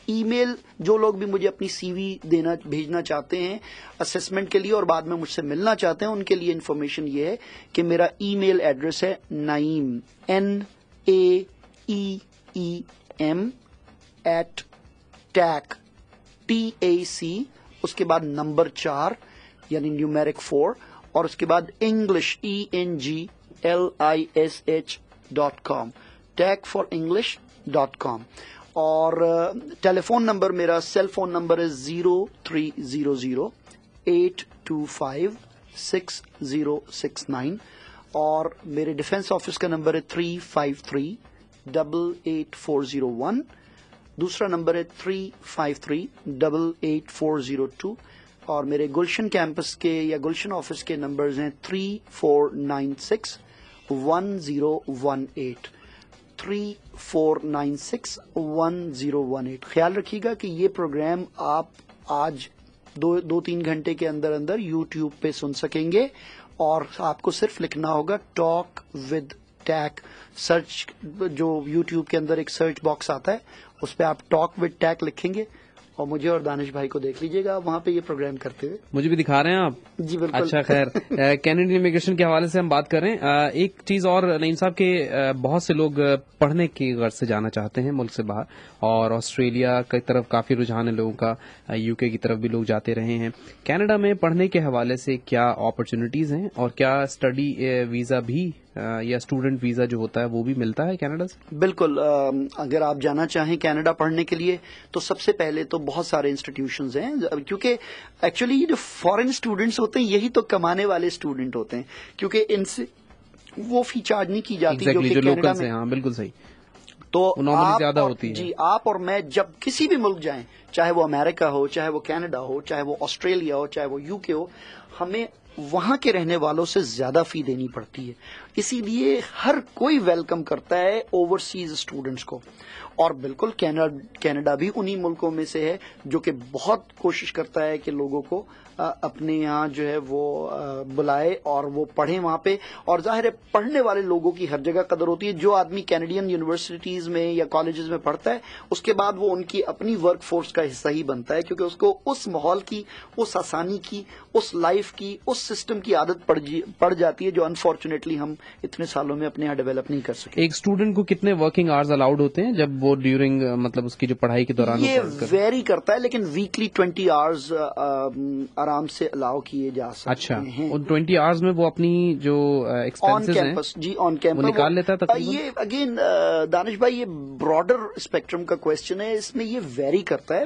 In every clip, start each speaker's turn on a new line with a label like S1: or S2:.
S1: ای میل جو لوگ بھی مجھے اپنی سی وی بھیجنا چاہتے ہیں اسسمنٹ کے لیے اور بعد میں مجھ سے ملنا چاہتے ہیں، ان کے لیے انفارمیشن یہ ہے کہ میرا ای میل ایڈریس ہے نعیم NAEEM @TAC TAC، اس کے بعد نمبر 4 یعنی نیومیرک 4، اور اس کے بعد انگلش ENGLISH.com، tagforenglish.com. اور ٹیلی فون نمبر، میرا سیل فون نمبر ہے 0300-825-6069، اور میرے ڈیفینس آفس کا نمبر ہے 353-88401، دوسرا نمبر ہے 353-88402، اور میرے گلشن کیمپس کے یا گلشن آفس کے نمبرز ہیں 3496-1018، 3496-1018۔ خیال رکھیے گا کہ یہ پروگرام آپ آج 2-3 گھنٹے کے اندر اندر یوٹیوب پہ سن سکیں گے، اور آپ کو صرف لکھنا ہوگا ٹاک ود ٹیک، سرچ جو یوٹیوب کے اندر ایک سرچ باکس آتا ہے اس پہ آپ ٹاک ود ٹیک لکھیں گے، اور مجھے اور دانش بھائی کو دیکھ لیجیے گا وہاں پہ یہ پروگرام کرتے ہوئے۔
S2: مجھے بھی دکھا رہے ہیں آپ؟
S1: جی بالکل۔
S2: اچھا، خیر، کینیڈین امیگریشن کے حوالے سے ہم بات کریں۔ ایک چیز اور نعیم صاحب کے بہت سے لوگ پڑھنے کی غرض سے جانا چاہتے ہیں ملک سے باہر، اور آسٹریلیا کی طرف کافی رجحان ہے لوگوں کا، UK کی طرف بھی لوگ جاتے رہے ہیں۔ کینیڈا میں پڑھنے کے حوالے سے کیا اپرچونٹیز ہیں، اور کیا اسٹڈی ویزا بھی یا اسٹوڈنٹ ویزا جو ہوتا ہے وہ بھی ملتا ہے کینیڈا سے؟
S1: بالکل، اگر آپ جانا چاہیں کینیڈا پڑھنے کے لیے تو سب سے پہلے تو بہت سارے انسٹیٹیوشنز ہیں، کیونکہ ایکچولی جو فارن اسٹوڈنٹس ہوتے ہیں یہی تو کمانے والے اسٹوڈنٹ ہوتے ہیں، کیونکہ ان سے وہ فی چارج نہیں کی جاتی جو کہ کینیڈا میں۔
S2: ہاں بالکل صحیح،
S1: تو
S2: نارملی زیادہ ہوتی ہے۔
S1: جی، آپ اور میں جب کسی بھی ملک جائیں، چاہے وہ امریکہ ہو، چاہے وہ کینیڈا ہو، چاہے وہ آسٹریلیا ہو، چاہے وہ UK ہو، ہمیں وہاں کے رہنے والوں سے زیادہ فی دینی پڑتی ہے، اسی لیے ہر کوئی ویلکم کرتا ہے اوورسیز اسٹوڈنٹس کو، اور بالکل کینیڈا بھی انہی ملکوں میں سے ہے جو کہ بہت کوشش کرتا ہے کہ لوگوں کو اپنے یہاں جو ہے وہ بلائے اور وہ پڑھیں وہاں پہ، اور ظاہر ہے پڑھنے والے لوگوں کی ہر جگہ قدر ہوتی ہے۔ جو آدمی کینیڈین یونیورسٹیز میں یا کالجز میں پڑھتا ہے اس کے بعد وہ ان کی اپنی ورک فورس کا حصہ ہی بنتا ہے، کیونکہ اس کو اس ماحول کی، اس آسانی کی، اس لائف کی، اس سسٹم کی عادت پڑ جاتی ہے جو انفارچونیٹلی ہم اتنے سالوں میں اپنے یہاں ڈیولپ نہیں کر سکے۔
S2: ایک اسٹوڈنٹ کو کتنے ورکنگ آورز الاؤڈ ہوتے ہیں جب وہ ڈیورنگ مطلب اس کی جو پڑھائی کے دوران؟
S1: یہ ویری کرتا ہے، لیکن ویکلی 20 آورز آرام سے الاؤ کیے جا سکتے ہیں۔
S2: اچھا، 20 آورز میں وہ اپنی جو ایکسپینسز ہیں
S1: جی آن کیمپس
S2: وہ نکال لیتا ہے تقریباً؟
S1: یہ اگین دانش بھائی یہ براڈر اسپیکٹرم کا کوشچن ہے، اس میں یہ ویری کرتا ہے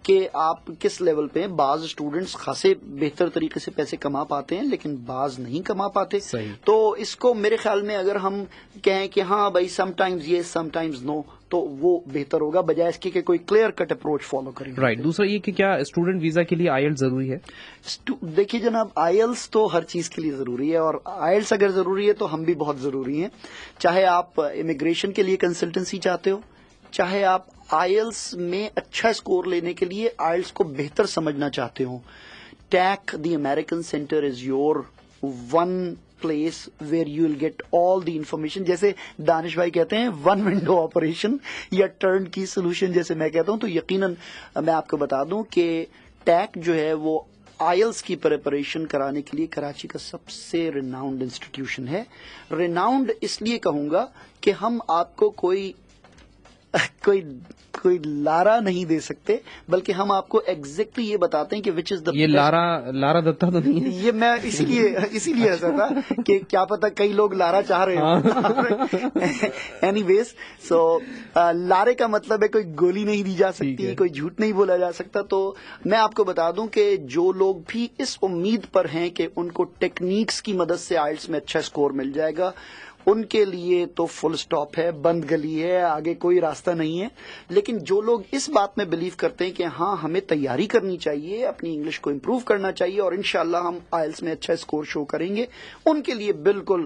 S1: کہ آپ کس لیول پہ ہیں۔ بعض اسٹوڈنٹس خاصے بہتر طریقے سے پیسے کما پاتے ہیں لیکن بعض نہیں کما پاتے، تو اس کو میرے خیال میں اگر ہم کہیں کہ ہاں بھائی سم ٹائمز یس سم ٹائمز نو، تو وہ بہتر ہوگا بجائے اس کی کہ کوئی کلیئر کٹ اپروچ فالو کریں۔
S2: رائٹ۔ دوسرا یہ کہ کیا اسٹوڈنٹ ویزا کے لیے IELTS ضروری ہے؟
S1: دیکھیے جناب، IELTS تو ہر چیز کے لیے ضروری ہے، اور IELTS اگر ضروری ہے تو ہم بھی بہت ضروری ہیں، چاہے آپ امیگریشن کے لیے کنسلٹنسی چاہتے ہو، چاہے آپ IELTS میں اچھا اسکور لینے کے لیے IELTS کو بہتر سمجھنا چاہتے ہو۔ TAC the American centre is your one place where you will get all the information, جیسے دانش بھائی کہتے ہیں ون ونڈو آپریشن یا ٹرن کی سولوشن جیسے میں کہتا ہوں، تو یقیناً میں آپ کو بتا دوں کہ TAC جو ہے وہ IELTS کی پریپریشن کرانے کے لیے کراچی کا سب سے ریناؤنڈ انسٹیٹیوشن ہے۔ ریناؤنڈ اس لیے کہوں گا کہ ہم آپ کو کوئی لارا نہیں دے سکتے، بلکہ ہم آپ کو ایگزیکٹلی یہ بتاتے ہیں کہ وچ از دا۔ یہ
S2: لارا دتا تو نہیں ہے،
S1: یہ میں اسی لیے ایسا تھا کہ کیا پتا کئی لوگ لارا چاہ رہے ہوں۔ اینی ویز، سو لارے کا مطلب ہے کوئی گولی نہیں دی جا سکتی، کوئی جھوٹ نہیں بولا جا سکتا۔ تو میں آپ کو بتا دوں کہ جو لوگ بھی اس امید پر ہیں کہ ان کو ٹیکنیکس کی مدد سے IELTS میں اچھا اسکور مل جائے گا، ان کے لیے تو فل سٹاپ ہے، بند گلی ہے، آگے کوئی راستہ نہیں ہے۔ لیکن جو لوگ اس بات میں بلیو کرتے ہیں کہ ہاں ہمیں تیاری کرنی چاہیے، اپنی انگلش کو امپروو کرنا چاہیے اور انشاءاللہ ہم IELTS میں اچھا اسکور شو کریں گے، ان کے لیے بالکل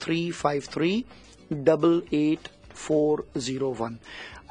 S1: 353-88401.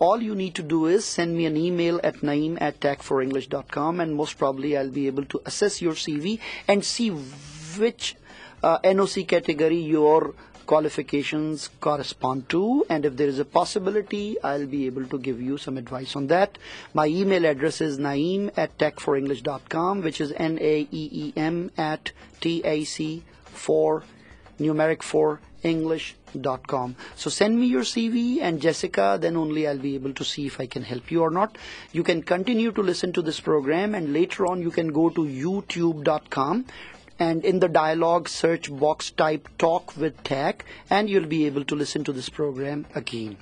S1: All you need to do is send me an email at naeem@techforenglish.com and most probably I'll be able to assess your CV and see which NOC category your qualifications correspond to, and if there is a possibility I'll be able to give you some advice on that. My email address is naeem@techforenglish.com, which is naeem@TAC4 So send me your CV and Jessica, then only I'll be able to see if I can help you or not. You can continue to listen to this program, and later on you can go to youtube.com and in the dialogue search box type Talk with Tech and you'll be able to listen to this program again.